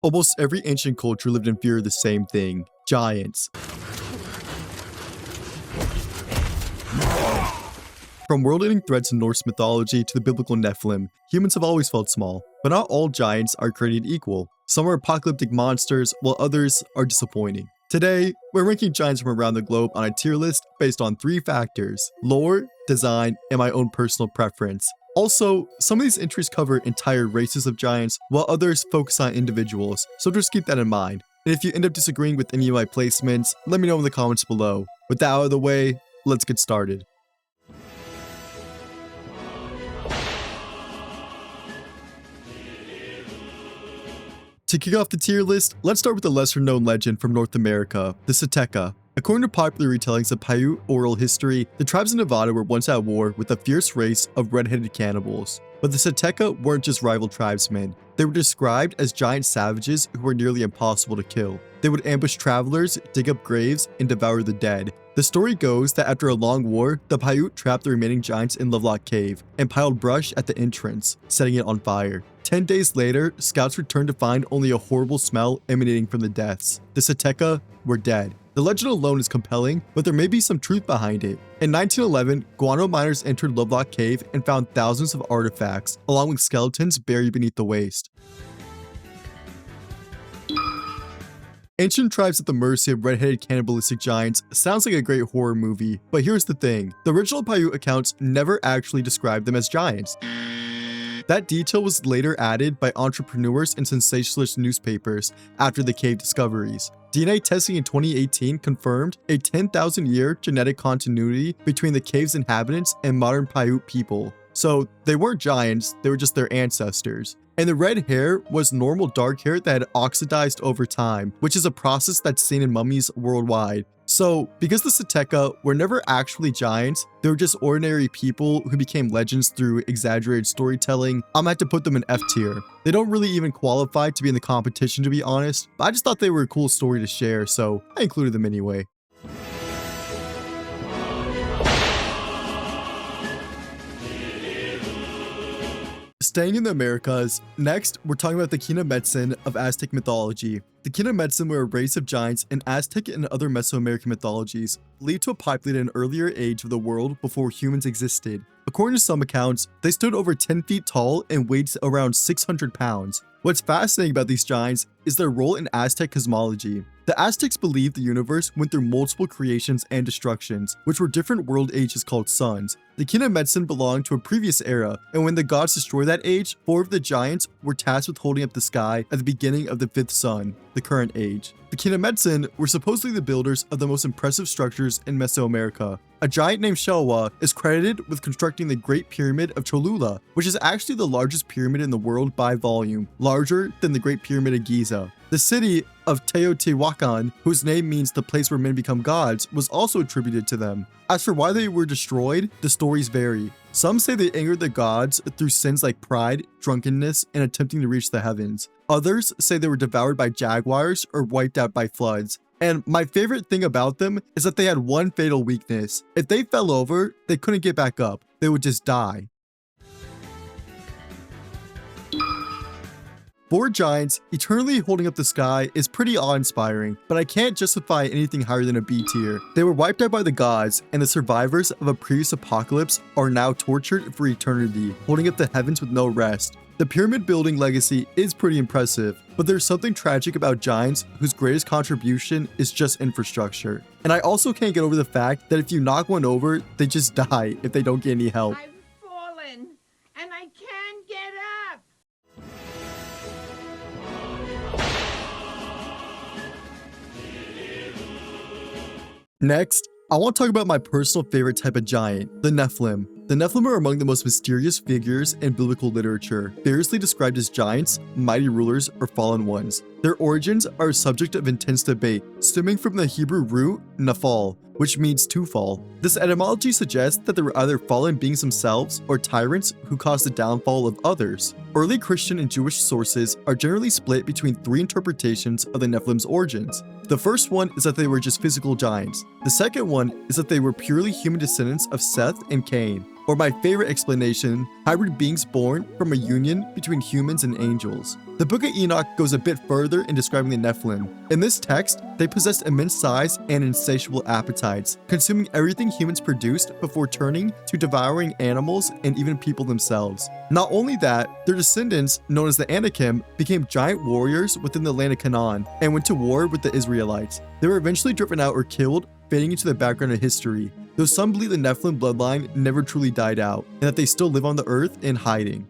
Almost every ancient culture lived in fear of the same thing: giants. From world-ending threats in Norse mythology to the biblical Nephilim, humans have always felt small. But not all giants are created equal. Some are apocalyptic monsters, while others are disappointing. Today, we're ranking giants from around the globe on a tier list based on 3 factors: lore, design, and my own personal preference. Also, some of these entries cover entire races of giants, while others focus on individuals, so just keep that in mind. And if you end up disagreeing with any of my placements, let me know in the comments below. With that out of the way, let's get started. To kick off the tier list, let's start with a lesser known legend from North America, the Si-Te-Cah. According to popular retellings of Paiute oral history, the tribes in Nevada were once at war with a fierce race of red-headed cannibals. But the Si-Te-Cah weren't just rival tribesmen. They were described as giant savages who were nearly impossible to kill. They would ambush travelers, dig up graves, and devour the dead. The story goes that after a long war, the Paiute trapped the remaining giants in Lovelock Cave and piled brush at the entrance, setting it on fire. 10 days later, scouts returned to find only a horrible smell emanating from the deaths. The Si-Te-Cah were dead. The legend alone is compelling, but there may be some truth behind it. In 1911, guano miners entered Lovelock Cave and found thousands of artifacts, along with skeletons buried beneath the waste. Ancient tribes at the mercy of red-headed cannibalistic giants sounds like a great horror movie, but here's the thing: the original Paiute accounts never actually described them as giants. That detail was later added by entrepreneurs and sensationalist newspapers after the cave discoveries. DNA testing in 2018 confirmed a 10,000-year genetic continuity between the cave's inhabitants and modern Paiute people. So they weren't giants, they were just their ancestors. And the red hair was normal dark hair that had oxidized over time, which is a process that's seen in mummies worldwide. So, because the Si-Te-Cah were never actually giants, they were just ordinary people who became legends through exaggerated storytelling, I'm gonna have to put them in F tier. They don't really even qualify to be in the competition, to be honest, but I just thought they were a cool story to share, so I included them anyway. Staying in the Americas, next we're talking about the Quinametzin of Aztec mythology. The Quinametzin were a race of giants in Aztec and other Mesoamerican mythologies, believed to have populated an earlier age of the world before humans existed. According to some accounts, they stood over 10 feet tall and weighed around 600 pounds. What's fascinating about these giants is their role in Aztec cosmology. The Aztecs believed the universe went through multiple creations and destructions, which were different world ages called suns. The Quinametzin belonged to a previous era, and when the gods destroyed that age, 4 of the giants were tasked with holding up the sky at the beginning of the 5th sun, the current age. The Quinametzin were supposedly the builders of the most impressive structures in Mesoamerica. A giant named Shewa is credited with constructing the Great Pyramid of Cholula, which is actually the largest pyramid in the world by volume, larger than the Great Pyramid of Giza. The city of Teotihuacan, whose name means the place where men become gods, was also attributed to them. As for why they were destroyed, the stories vary. Some say they angered the gods through sins like pride, drunkenness, and attempting to reach the heavens. Others say they were devoured by jaguars or wiped out by floods. And my favorite thing about them is that they had one fatal weakness. If they fell over, they couldn't get back up. They would just die. 4 giants eternally holding up the sky is pretty awe-inspiring, but I can't justify anything higher than a B tier. They were wiped out by the gods, and the survivors of a previous apocalypse are now tortured for eternity, holding up the heavens with no rest. The pyramid building legacy is pretty impressive, but there's something tragic about giants whose greatest contribution is just infrastructure. And I also can't get over the fact that if you knock one over, they just die if they don't get any help. I've fallen, and I can't get up. Next, I want to talk about my personal favorite type of giant, the Nephilim. The Nephilim are among the most mysterious figures in biblical literature, variously described as giants, mighty rulers, or fallen ones. Their origins are a subject of intense debate, stemming from the Hebrew root nephal, which means to fall. This etymology suggests that they were either fallen beings themselves or tyrants who caused the downfall of others. Early Christian and Jewish sources are generally split between 3 interpretations of the Nephilim's origins. The first one is that they were just physical giants. The second one is that they were purely human descendants of Seth and Cain. or my favorite explanation, hybrid beings born from a union between humans and angels. The Book of Enoch goes a bit further in describing the Nephilim. In this text, they possessed immense size and insatiable appetites, consuming everything humans produced before turning to devouring animals and even people themselves. Not only that, their descendants, known as the Anakim, became giant warriors within the land of Canaan and went to war with the Israelites. They were eventually driven out or killed, fading into the background of history, though some believe the Nephilim bloodline never truly died out, and that they still live on the earth in hiding.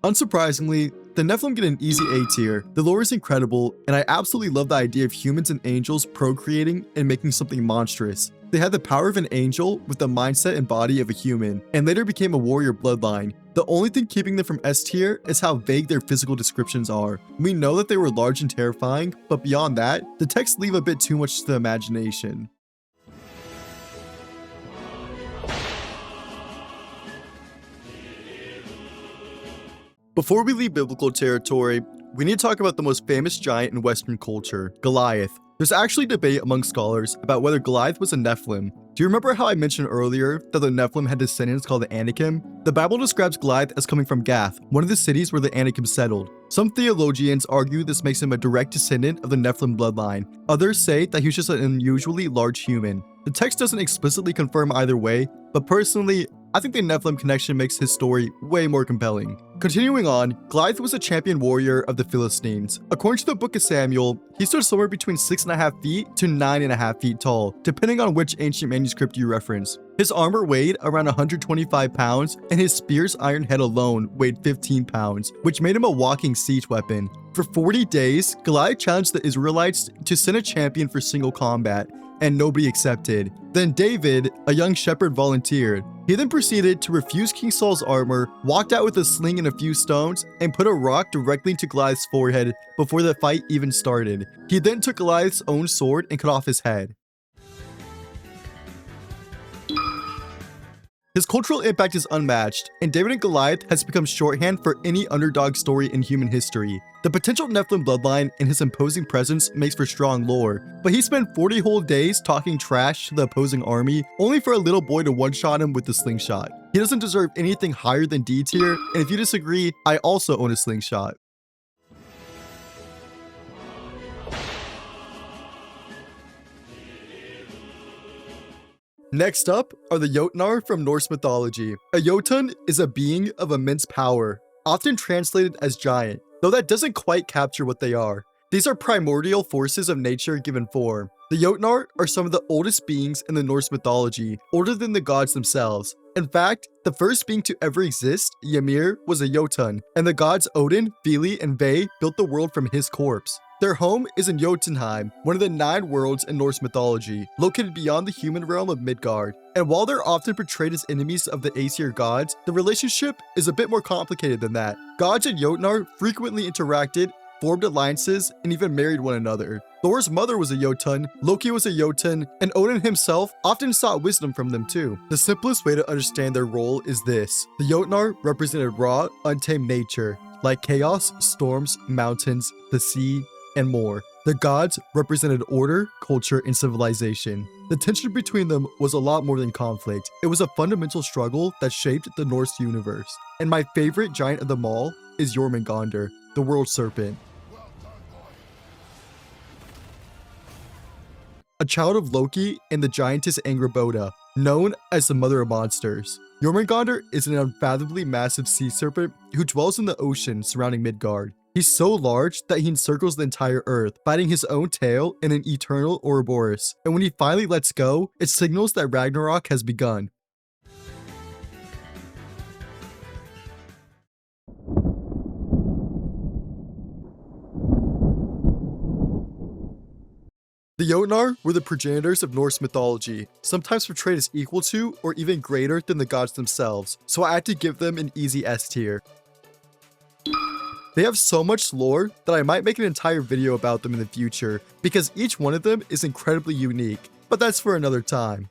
Unsurprisingly, the Nephilim get an easy A tier. The lore is incredible, and I absolutely love the idea of humans and angels procreating and making something monstrous. They had the power of an angel with the mindset and body of a human, and later became a warrior bloodline. The only thing keeping them from S tier is how vague their physical descriptions are. We know that they were large and terrifying, but beyond that, the texts leave a bit too much to the imagination. Before we leave biblical territory, we need to talk about the most famous giant in Western culture, Goliath. There's actually debate among scholars about whether Goliath was a Nephilim. Do you remember how I mentioned earlier that the Nephilim had descendants called the Anakim? The Bible describes Goliath as coming from Gath, one of the cities where the Anakim settled. Some theologians argue this makes him a direct descendant of the Nephilim bloodline. Others say that he was just an unusually large human. The text doesn't explicitly confirm either way, but personally, I think the Nephilim connection makes his story way more compelling. Continuing on, Goliath was a champion warrior of the Philistines. According to the book of Samuel, he stood somewhere between 6.5 feet to 9.5 feet tall, depending on which ancient manuscript you reference. His armor weighed around 125 pounds, and his spear's iron head alone weighed 15 pounds, which made him a walking siege weapon. For 40 days, Goliath challenged the Israelites to send a champion for single combat, and nobody accepted. Then David, a young shepherd, volunteered. He then proceeded to refuse King Saul's armor, walked out with a sling and a few stones, and put a rock directly into Goliath's forehead before the fight even started. He then took Goliath's own sword and cut off his head. His cultural impact is unmatched, and David and Goliath has become shorthand for any underdog story in human history. The potential Nephilim bloodline and his imposing presence makes for strong lore, but he spent 40 whole days talking trash to the opposing army, only for a little boy to one-shot him with the slingshot. He doesn't deserve anything higher than D tier, and if you disagree, I also own a slingshot. Next up are the Jötnar from Norse mythology. A Jotun is a being of immense power, often translated as giant, though that doesn't quite capture what they are. These are primordial forces of nature given form. The Jötnar are some of the oldest beings in the Norse mythology, older than the gods themselves. In fact, the first being to ever exist, Ymir, was a Jotun, and the gods Odin, Vili, and Ve built the world from his corpse. Their home is in Jotunheim, one of the 9 worlds in Norse mythology, located beyond the human realm of Midgard. And while they're often portrayed as enemies of the Aesir gods, the relationship is a bit more complicated than that. Gods and Jötnar frequently interacted, formed alliances, and even married one another. Thor's mother was a Jotun, Loki was a Jotun, and Odin himself often sought wisdom from them too. The simplest way to understand their role is this. The Jötnar represented raw, untamed nature, like chaos, storms, mountains, the sea, and more. The gods represented order, culture, and civilization. The tension between them was a lot more than conflict. It was a fundamental struggle that shaped the Norse universe. And my favorite giant of them all is Jormungandr, the world serpent. A child of Loki and the giantess Angrboda, known as the mother of monsters. Jormungandr is an unfathomably massive sea serpent who dwells in the ocean surrounding Midgard. He's so large that he encircles the entire earth, biting his own tail in an eternal Ouroboros. And when he finally lets go, it signals that Ragnarok has begun. The Jötnar were the progenitors of Norse mythology, sometimes portrayed as equal to or even greater than the gods themselves, so I had to give them an easy S tier. They have so much lore that I might make an entire video about them in the future, because each one of them is incredibly unique, but that's for another time.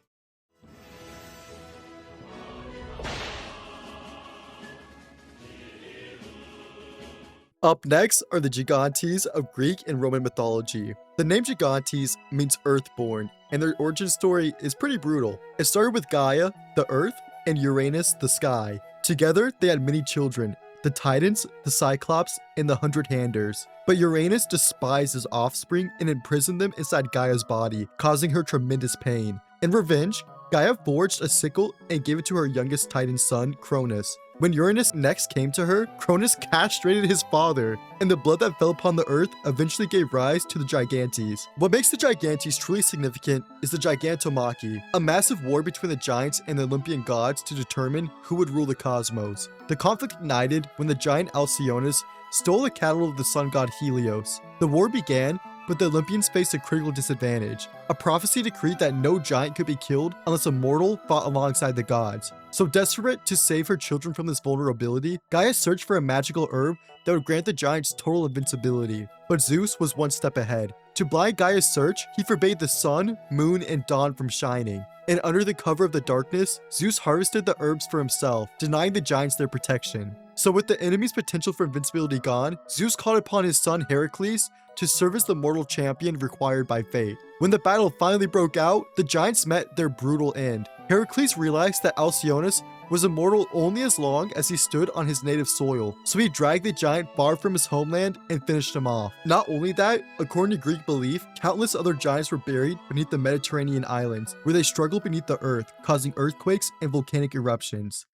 Up next are the Gigantes of Greek and Roman mythology. The name Gigantes means earthborn, and their origin story is pretty brutal. It started with Gaia, the earth, and Uranus, the sky. Together, they had many children, the Titans, the Cyclops, and the Hundred Handers. But Uranus despised his offspring and imprisoned them inside Gaia's body, causing her tremendous pain. In revenge, Gaia forged a sickle and gave it to her youngest Titan son, Cronus. When Uranus next came to her, Cronus castrated his father, and the blood that fell upon the earth eventually gave rise to the Gigantes. What makes the Gigantes truly significant is the Gigantomachy, a massive war between the giants and the Olympian gods to determine who would rule the cosmos. The conflict ignited when the giant Alcyoneus stole the cattle of the sun god Helios. The war began, but the Olympians faced a critical disadvantage. A prophecy decreed that no giant could be killed unless a mortal fought alongside the gods. So desperate to save her children from this vulnerability, Gaia searched for a magical herb that would grant the giants total invincibility. But Zeus was one step ahead. To blind Gaia's search, he forbade the sun, moon, and dawn from shining. And under the cover of the darkness, Zeus harvested the herbs for himself, denying the giants their protection. So with the enemy's potential for invincibility gone, Zeus called upon his son Heracles to serve as the mortal champion required by fate. When the battle finally broke out, the giants met their brutal end. Heracles realized that Alcyoneus was immortal only as long as he stood on his native soil, so he dragged the giant far from his homeland and finished him off. Not only that, according to Greek belief, countless other giants were buried beneath the Mediterranean islands, where they struggled beneath the earth, causing earthquakes and volcanic eruptions.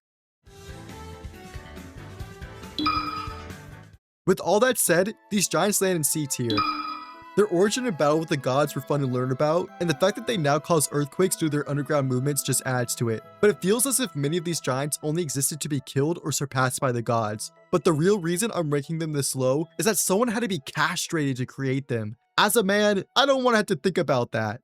With all that said, these giants land in C tier. Their origin and battle with the gods were fun to learn about, and the fact that they now cause earthquakes due to their underground movements just adds to it. But it feels as if many of these giants only existed to be killed or surpassed by the gods. But the real reason I'm ranking them this low is that someone had to be castrated to create them. As a man, I don't want to have to think about that.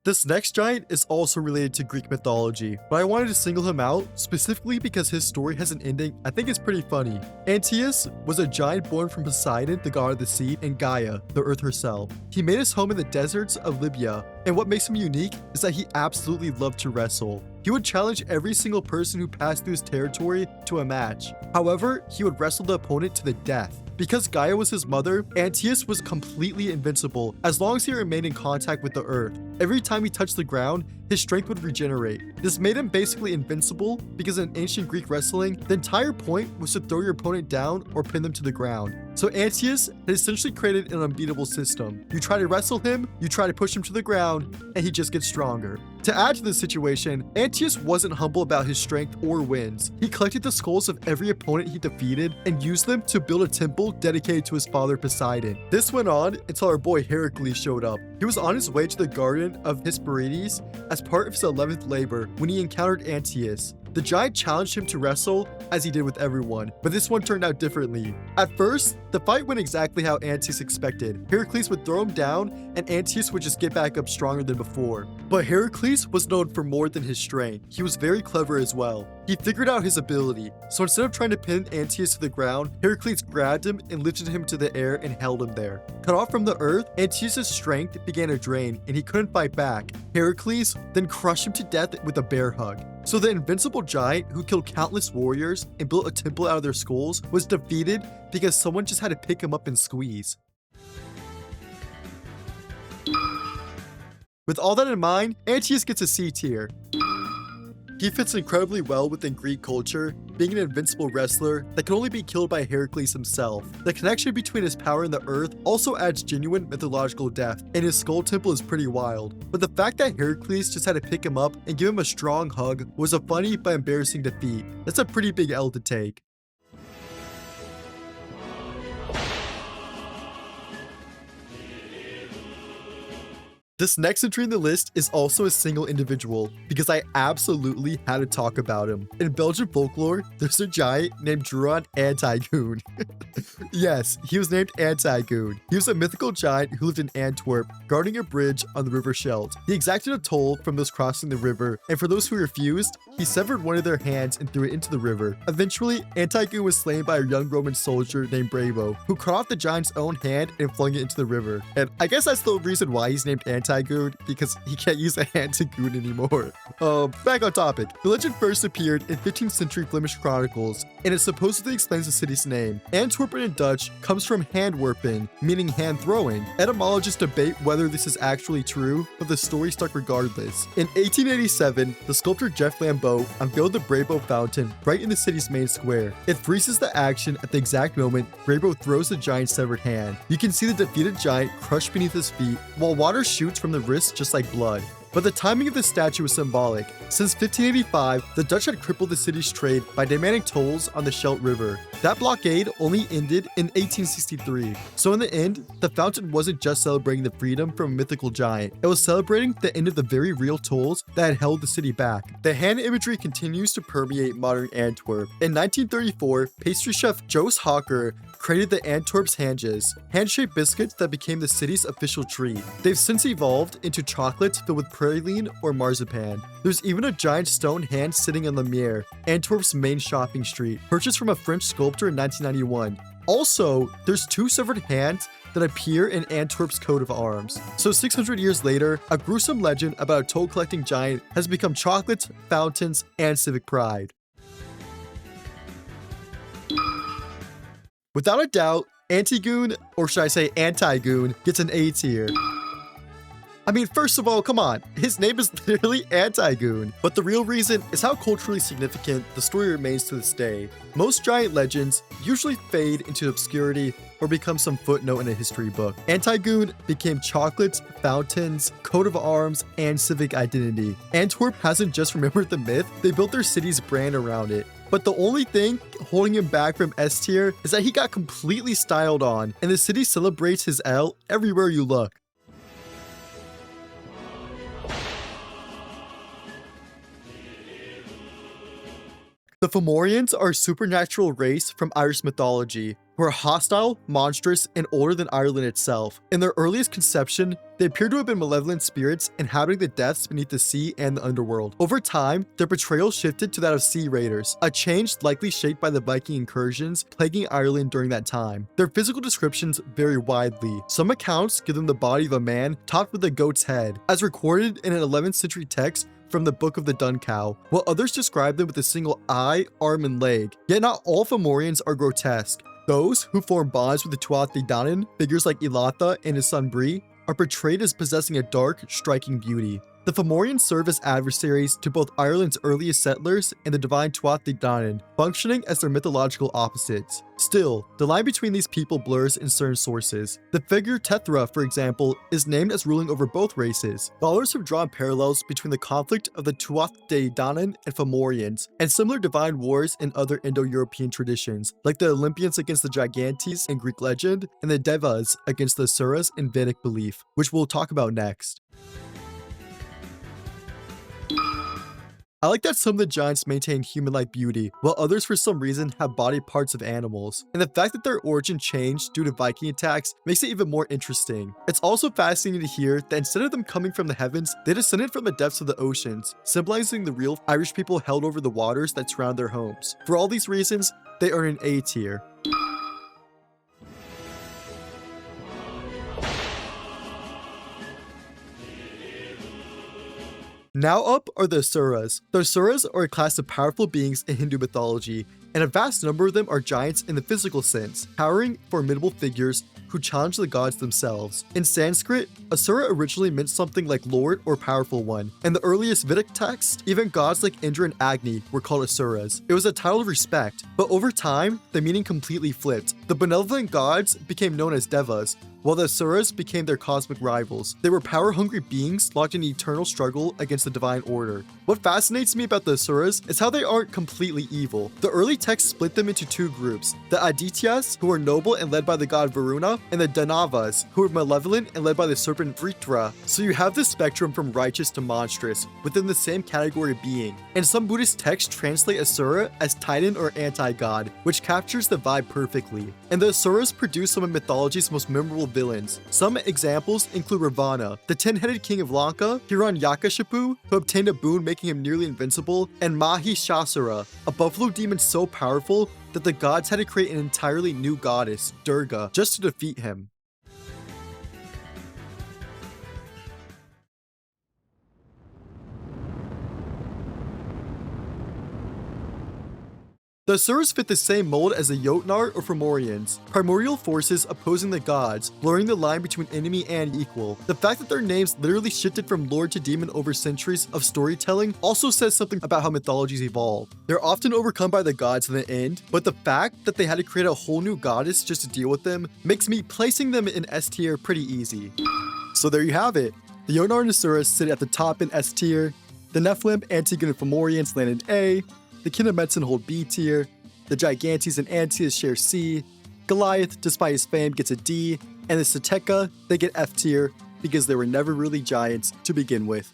This next giant is also related to Greek mythology, but I wanted to single him out specifically because his story has an ending I think is pretty funny. Antaeus was a giant born from Poseidon, the god of the sea, and Gaia, the earth herself. He made his home in the deserts of Libya, and what makes him unique is that he absolutely loved to wrestle. He would challenge every single person who passed through his territory to a match. However, he would wrestle the opponent to the death. Because Gaia was his mother, Antaeus was completely invincible as long as he remained in contact with the earth. Every time he touched the ground, his strength would regenerate. This made him basically invincible because in ancient Greek wrestling, the entire point was to throw your opponent down or pin them to the ground. So Antaeus had essentially created an unbeatable system. You try to wrestle him, you try to push him to the ground, and he just gets stronger. To add to the situation, Antaeus wasn't humble about his strength or wins. He collected the skulls of every opponent he defeated and used them to build a temple dedicated to his father Poseidon. This went on until our boy Heracles showed up. He was on his way to the Garden of Hesperides as part of his 11th labor when he encountered Antaeus. The giant challenged him to wrestle, as he did with everyone, but this one turned out differently. At first, the fight went exactly how Antaeus expected. Heracles would throw him down, and Antaeus would just get back up stronger than before. But Heracles was known for more than his strength. He was very clever as well. He figured out his ability, so instead of trying to pin Antaeus to the ground, Heracles grabbed him and lifted him to the air and held him there. Cut off from the earth, Antaeus' strength began to drain, and he couldn't fight back. Heracles then crushed him to death with a bear hug. So the invincible giant who killed countless warriors and built a temple out of their skulls was defeated because someone just had to pick him up and squeeze. With all that in mind, Antaeus gets a C tier. He fits incredibly well within Greek culture, being an invincible wrestler that can only be killed by Heracles himself. The connection between his power and the earth also adds genuine mythological depth, and his skull temple is pretty wild. But the fact that Heracles just had to pick him up and give him a strong hug was a funny but embarrassing defeat. That's a pretty big L to take. This next entry in the list is also a single individual because I absolutely had to talk about him. In Belgian folklore, there's a giant named Druon Antigoon. Yes, he was named Antigoon. He was a mythical giant who lived in Antwerp, guarding a bridge on the River Scheldt. He exacted a toll from those crossing the river, and for those who refused, he severed one of their hands and threw it into the river. Eventually, Antigoon was slain by a young Roman soldier named Bravo, who cut off the giant's own hand and flung it into the river. And I guess that's the reason why he's named Antigoon, because he can't use a hand to goon anymore. Back on topic. The legend first appeared in 15th century Flemish chronicles, and it supposedly explains the city's name. Antwerpen in Dutch comes from handwerpen, meaning hand throwing. Etymologists debate whether this is actually true, but the story stuck regardless. In 1887, the sculptor Jeff Lambeau unveiled the Brabo fountain right in the city's main square. It freezes the action at the exact moment Brabo throws the giant's severed hand. You can see the defeated giant crushed beneath his feet, while water shoots from the wrist just like blood. But the timing of the statue was symbolic. Since 1585, the Dutch had crippled the city's trade by demanding tolls on the Scheldt River. That blockade only ended in 1863. So in the end, the fountain wasn't just celebrating the freedom from a mythical giant. It was celebrating the end of the very real tolls that had held the city back. The hand imagery continues to permeate modern Antwerp. In 1934, pastry chef Joos Hocker created the Antwerp's Handjes, hand-shaped biscuits that became the city's official treat. They've since evolved into chocolates filled with praline or marzipan. There's even a giant stone hand sitting on the Meer, Antwerp's main shopping street, purchased from a French sculptor in 1991. Also, there's two severed hands that appear in Antwerp's coat of arms. So 600 years later, a gruesome legend about a toll-collecting giant has become chocolates, fountains, and civic pride. Without a doubt, Antigoon, or should I say Antigoon, gets an A tier. I mean, first of all, come on, his name is literally Antigoon. But the real reason is how culturally significant the story remains to this day. Most giant legends usually fade into obscurity or become some footnote in a history book. Antigoon became chocolates, fountains, coat of arms, and civic identity. Antwerp hasn't just remembered the myth, they built their city's brand around it. But the only thing holding him back from S tier is that he got completely styled on, and the city celebrates his L everywhere you look. The Fomorians are a supernatural race from Irish mythology, who are hostile, monstrous, and older than Ireland itself. In their earliest conception, they appear to have been malevolent spirits inhabiting the depths beneath the sea and the underworld. Over time, their portrayal shifted to that of sea raiders, a change likely shaped by the Viking incursions plaguing Ireland during that time. Their physical descriptions vary widely. Some accounts give them the body of a man topped with a goat's head, as recorded in an 11th century text from the Book of the Dun Cow, while others describe them with a single eye, arm, and leg. Yet not all Fomorians are grotesque. Those who form bonds with the Tuatha De Danann, figures like Ilatha and his son Bree, are portrayed as possessing a dark, striking beauty. The Fomorians serve as adversaries to both Ireland's earliest settlers and the divine Tuatha De Danann, functioning as their mythological opposites. Still, the line between these people blurs in certain sources. The figure Tethra, for example, is named as ruling over both races. Scholars have drawn parallels between the conflict of the Tuatha De Danann and Fomorians, and similar divine wars in other Indo-European traditions, like the Olympians against the Gigantes in Greek legend, and the Devas against the Asuras in Vedic belief, which we'll talk about next. I like that some of the giants maintain human-like beauty, while others for some reason have body parts of animals. And the fact that their origin changed due to Viking attacks makes it even more interesting. It's also fascinating to hear that instead of them coming from the heavens, they descended from the depths of the oceans, symbolizing the real Irish people held over the waters that surround their homes. For all these reasons, they earn an A tier. Now up are the Asuras. The Asuras are a class of powerful beings in Hindu mythology, and a vast number of them are giants in the physical sense, towering, formidable figures who challenge the gods themselves. In Sanskrit, Asura originally meant something like lord or powerful one. In the earliest Vedic text, even gods like Indra and Agni were called Asuras. It was a title of respect, but over time, the meaning completely flipped. The benevolent gods became known as Devas, while the Asuras became their cosmic rivals. They were power-hungry beings locked in eternal struggle against the divine order. What fascinates me about the Asuras is how they aren't completely evil. The early texts split them into two groups: the Adityas, who were noble and led by the god Varuna, and the Danavas, who were malevolent and led by the serpent Vritra. So you have this spectrum from righteous to monstrous within the same category of being. And some Buddhist texts translate Asura as Titan or anti-god, which captures the vibe perfectly. and the Asuras produced some of mythology's most memorable villains. Some examples include Ravana, the 10-headed king of Lanka, Hiranyakashipu, who obtained a boon making him nearly invincible, and Mahishasura, a buffalo demon so powerful that the gods had to create an entirely new goddess, Durga, just to defeat him. The Asuras fit the same mold as the Jötnar or Fomorians, primordial forces opposing the gods, blurring the line between enemy and equal. The fact that their names literally shifted from lord to demon over centuries of storytelling also says something about how mythologies evolve. They're often overcome by the gods in the end, but the fact that they had to create a whole new goddess just to deal with them makes me placing them in S tier pretty easy. So there you have it. The Jötnar and Asuras sit at the top in S tier, the Nephilim, Antigoon, and Fomorians land in A, the Quinametzin hold B tier, the Gigantes and Antaeus share C, Goliath, despite his fame, gets a D, and the Si-Te-Cah, they get F tier because they were never really giants to begin with.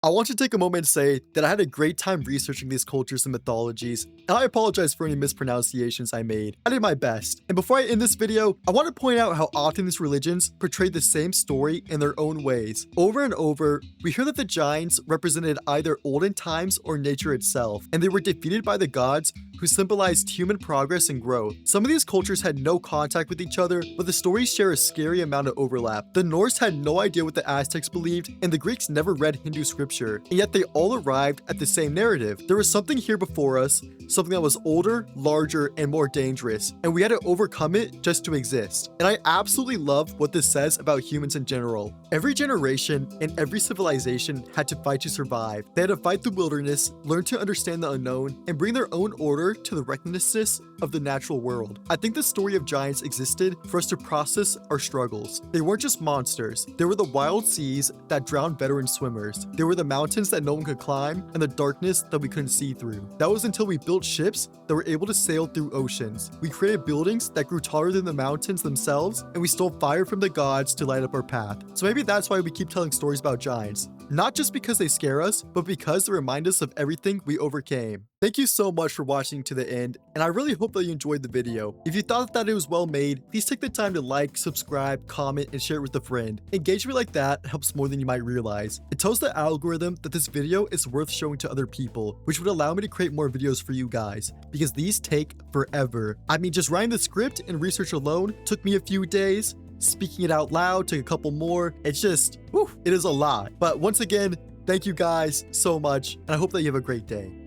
I want to take a moment to say that I had a great time researching these cultures and mythologies, and I apologize for any mispronunciations I made. I did my best. And before I end this video, I want to point out how often these religions portray the same story in their own ways. Over and over, we hear that the giants represented either olden times or nature itself, and they were defeated by the gods who symbolized human progress and growth. Some of these cultures had no contact with each other, but the stories share a scary amount of overlap. The Norse had no idea what the Aztecs believed, and the Greeks never read Hindu scripture, and yet they all arrived at the same narrative. There was something here before us, something that was older, larger, and more dangerous, and we had to overcome it just to exist. And I absolutely love what this says about humans in general. Every generation and every civilization had to fight to survive. They had to fight the wilderness, learn to understand the unknown, and bring their own order to the recklessness of the natural world. I think the story of giants existed for us to process our struggles. They weren't just monsters. They were the wild seas that drowned veteran swimmers. They were the mountains that no one could climb and the darkness that we couldn't see through. That was until we built ships that were able to sail through oceans. We created buildings that grew taller than the mountains themselves, and we stole fire from the gods to light up our path. So maybe that's why we keep telling stories about giants. Not just because they scare us, but because they remind us of everything we overcame. Thank you so much for watching to the end, and I really hope that you enjoyed the video. If you thought that it was well made, please take the time to like, subscribe, comment, and share it with a friend. Engagement like that helps more than you might realize. It tells the algorithm that this video is worth showing to other people, which would allow me to create more videos for you guys, because these take forever. I mean, just writing the script and research alone took me a few days. Speaking it out loud took a couple more. It's just, whew, it is a lot. But once again, thank you guys so much, and I hope that you have a great day.